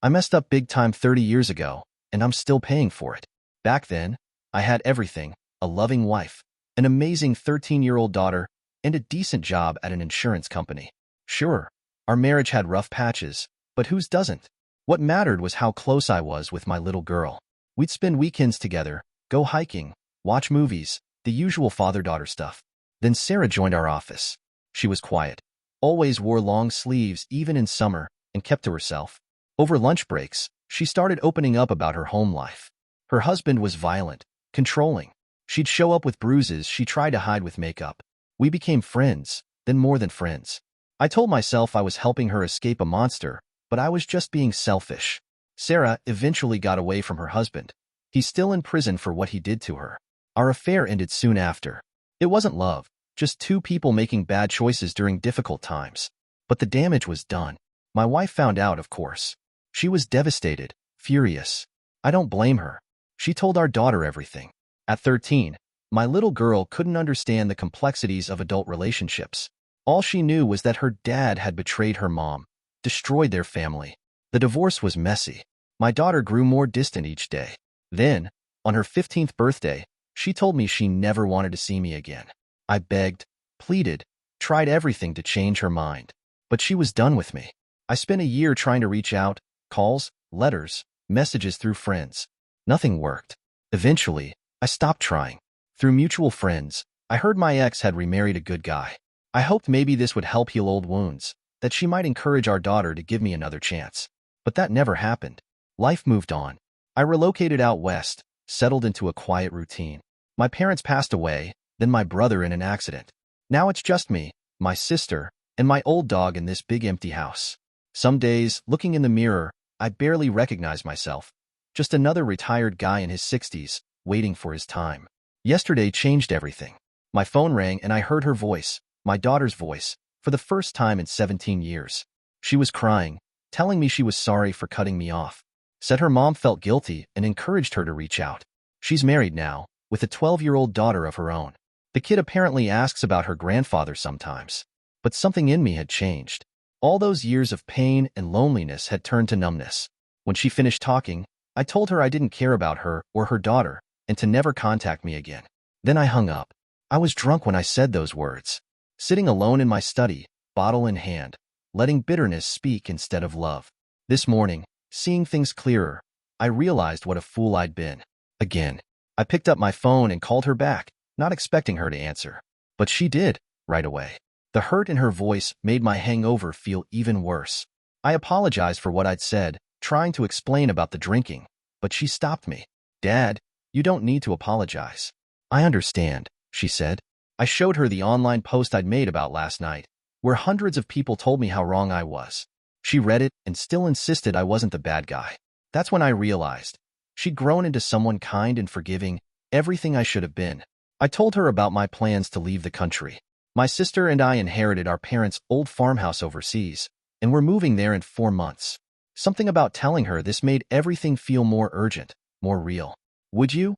I messed up big time 30 years ago, and I'm still paying for it. Back then, I had everything: a loving wife, an amazing 13-year-old daughter, and a decent job at an insurance company. Sure, our marriage had rough patches, but whose doesn't? What mattered was how close I was with my little girl. We'd spend weekends together, go hiking, watch movies, the usual father-daughter stuff. Then Sarah joined our office. She was quiet, always wore long sleeves even in summer, and kept to herself. Over lunch breaks, she started opening up about her home life. Her husband was violent, controlling. She'd show up with bruises she tried to hide with makeup. We became friends, then more than friends. I told myself I was helping her escape a monster, but I was just being selfish. Sarah eventually got away from her husband. He's still in prison for what he did to her. Our affair ended soon after. It wasn't love, just two people making bad choices during difficult times. But the damage was done. My wife found out, of course. She was devastated, furious. I don't blame her. She told our daughter everything. At 13, my little girl couldn't understand the complexities of adult relationships. All she knew was that her dad had betrayed her mom, destroyed their family. The divorce was messy. My daughter grew more distant each day. Then, on her 15th birthday, she told me she never wanted to see me again. I begged, pleaded, tried everything to change her mind. But she was done with me. I spent a year trying to reach out, calls, letters, messages through friends. Nothing worked. Eventually, I stopped trying. Through mutual friends, I heard my ex had remarried a good guy. I hoped maybe this would help heal old wounds, that she might encourage our daughter to give me another chance. But that never happened. Life moved on. I relocated out west, settled into a quiet routine. My parents passed away, then my brother in an accident. Now it's just me, my sister, and my old dog in this big empty house. Some days, looking in the mirror, I barely recognize myself. Just another retired guy in his 60s, waiting for his time. Yesterday changed everything. My phone rang and I heard her voice, my daughter's voice, for the first time in 17 years. She was crying, telling me she was sorry for cutting me off. Said her mom felt guilty and encouraged her to reach out. She's married now, with a 12-year-old daughter of her own. The kid apparently asks about her grandfather sometimes. But something in me had changed. All those years of pain and loneliness had turned to numbness. When she finished talking, I told her I didn't care about her or her daughter and to never contact me again. Then I hung up. I was drunk when I said those words. Sitting alone in my study, bottle in hand, letting bitterness speak instead of love. This morning, seeing things clearer, I realized what a fool I'd been. Again, I picked up my phone and called her back, not expecting her to answer. But she did, right away. The hurt in her voice made my hangover feel even worse. I apologized for what I'd said, trying to explain about the drinking, but she stopped me. "Dad, you don't need to apologize." "I understand," she said. I showed her the online post I'd made about last night, where hundreds of people told me how wrong I was. She read it and still insisted I wasn't the bad guy. That's when I realized she'd grown into someone kind and forgiving, everything I should have been. I told her about my plans to leave the country. My sister and I inherited our parents' old farmhouse overseas, and we're moving there in 4 months. Something about telling her this made everything feel more urgent, more real. Would you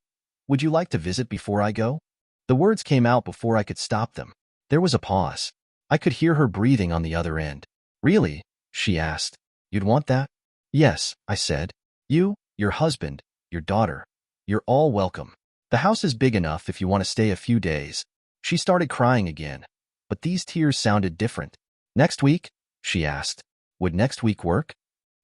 like to visit before I go?" The words came out before I could stop them. There was a pause. I could hear her breathing on the other end. "Really?" she asked. "You'd want that?" "Yes," I said. "You, your husband, your daughter. You're all welcome. The house is big enough if you want to stay a few days." She started crying again, but these tears sounded different. "Next week?" she asked. Would next week work?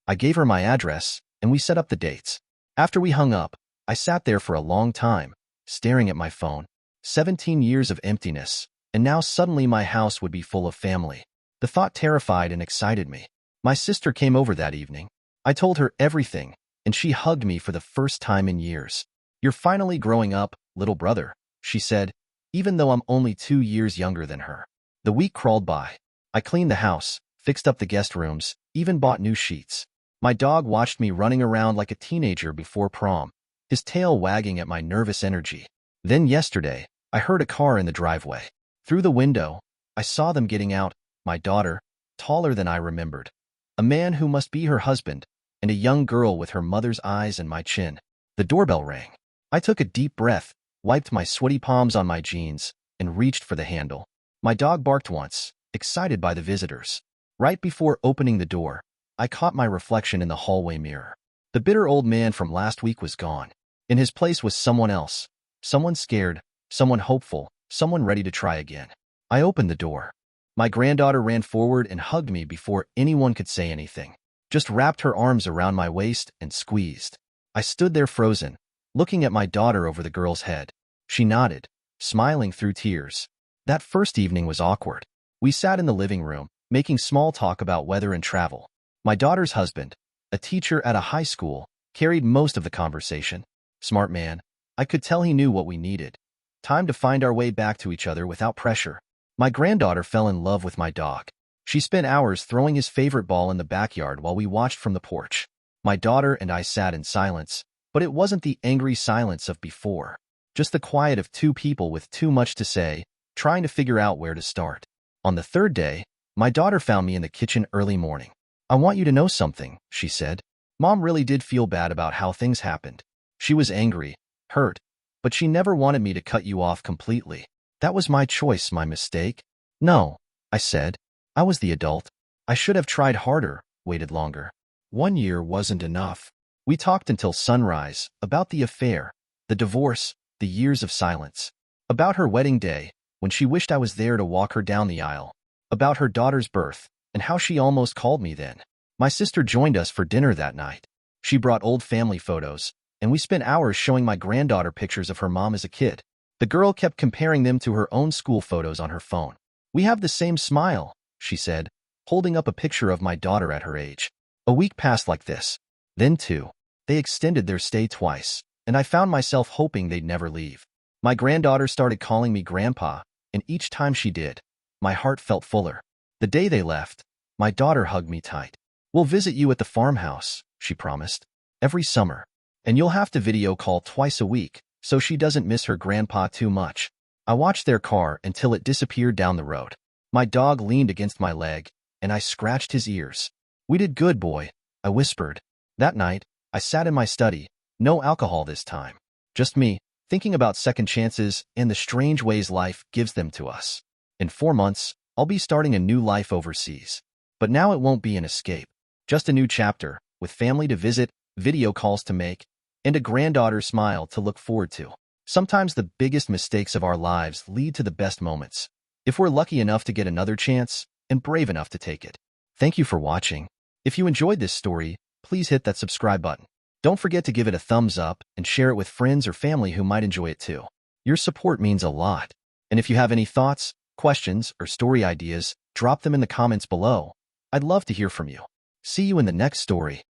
I gave her my address, and we set up the dates. After we hung up, I sat there for a long time, staring at my phone. 17 years of emptiness, and now suddenly my house would be full of family. The thought terrified and excited me. My sister came over that evening. I told her everything, and she hugged me for the first time in years. "You're finally growing up, little brother," she said, even though I'm only 2 years younger than her. The week crawled by. I cleaned the house, fixed up the guest rooms, even bought new sheets. My dog watched me running around like a teenager before prom, his tail wagging at my nervous energy. Then yesterday, I heard a car in the driveway. Through the window, I saw them getting out, my daughter, taller than I remembered, a man who must be her husband, and a young girl with her mother's eyes and my chin. The doorbell rang. I took a deep breath, wiped my sweaty palms on my jeans, and reached for the handle. My dog barked once, excited by the visitors. Right before opening the door, I caught my reflection in the hallway mirror. The bitter old man from last week was gone. In his place was someone else. Someone scared, someone hopeful, someone ready to try again. I opened the door. My granddaughter ran forward and hugged me before anyone could say anything. Just wrapped her arms around my waist and squeezed. I stood there frozen, looking at my daughter over the girl's head. She nodded, smiling through tears. That first evening was awkward. We sat in the living room, making small talk about weather and travel. My daughter's husband, a teacher at a high school, carried most of the conversation. Smart man. I could tell he knew what we needed. Time to find our way back to each other without pressure. My granddaughter fell in love with my dog. She spent hours throwing his favorite ball in the backyard while we watched from the porch. My daughter and I sat in silence, but it wasn't the angry silence of before. Just the quiet of two people with too much to say, trying to figure out where to start. On the third day, my daughter found me in the kitchen early morning. "I want you to know something," she said. Mom really did feel bad about how things happened. She was angry, hurt, but she never wanted me to cut you off completely. That was my choice, my mistake. No, I said. I was the adult. I should have tried harder, waited longer. 1 year wasn't enough. We talked until sunrise, about the affair, the divorce, the years of silence. About her wedding day, when she wished I was there to walk her down the aisle. About her daughter's birth, and how she almost called me then. My sister joined us for dinner that night. She brought old family photos, and we spent hours showing my granddaughter pictures of her mom as a kid. The girl kept comparing them to her own school photos on her phone. "We have the same smile," she said, holding up a picture of my daughter at her age. A week passed like this. Then two. They extended their stay twice, and I found myself hoping they'd never leave. My granddaughter started calling me Grandpa, and each time she did, my heart felt fuller. The day they left, my daughter hugged me tight. "We'll visit you at the farmhouse," she promised, "every summer. And you'll have to video call twice a week, so she doesn't miss her grandpa too much." I watched their car until it disappeared down the road. My dog leaned against my leg, and I scratched his ears. "We did good, boy," I whispered. That night, I sat in my study, no alcohol this time. Just me, thinking about second chances and the strange ways life gives them to us. In 4 months, I'll be starting a new life overseas. But now it won't be an escape. Just a new chapter, with family to visit, video calls to make, and a granddaughter's smile to look forward to. Sometimes the biggest mistakes of our lives lead to the best moments, if we're lucky enough to get another chance and brave enough to take it. Thank you for watching. If you enjoyed this story, please hit that subscribe button. Don't forget to give it a thumbs up and share it with friends or family who might enjoy it too. Your support means a lot. And if you have any thoughts, questions, or story ideas, drop them in the comments below. I'd love to hear from you. See you in the next story.